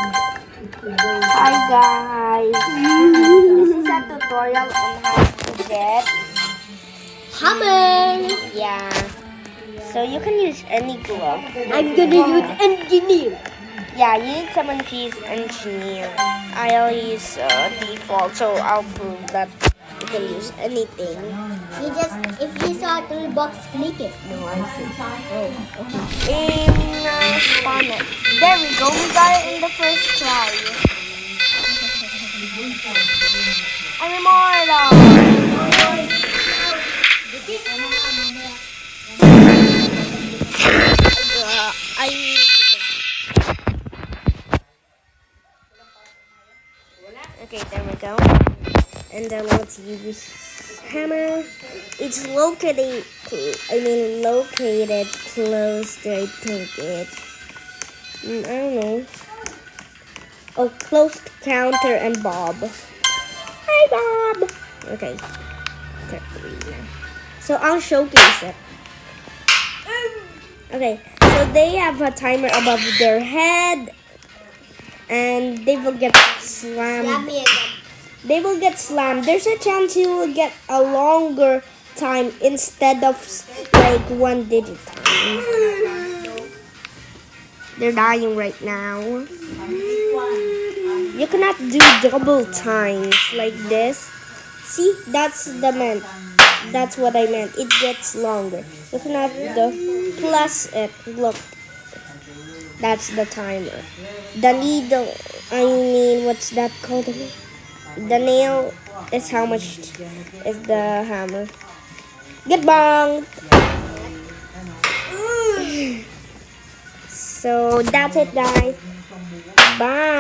Hi guys, this is a tutorial on how to get Hammer. yeah. So you can use any glove. I'm gonna use engineer. Yeah, you need someone to use engineer. I'll use default, so I'll prove that you can use anything. If you saw toolbox, click it. No, I see. Spawn it. There we go. We got it in the first try. I'm immortal. I need to go. Okay, there we go. And then let's use hammer. It's located close to, I think I don't know. Oh, close to counter and Bob. Hi, Bob. Okay. So I'll showcase it. Okay, so they have a timer above their head, and they will get slammed. They will get slammed. There's a chance you will get a longer time instead of like 1 digit time. They're dying right now. You cannot do double times like this. See, that's what I meant. It gets longer. You cannot do plus it. Look, that's the timer. The needle, what's that called? The nail is how much is the hammer. Get bonged. So that's it, guys. Bye.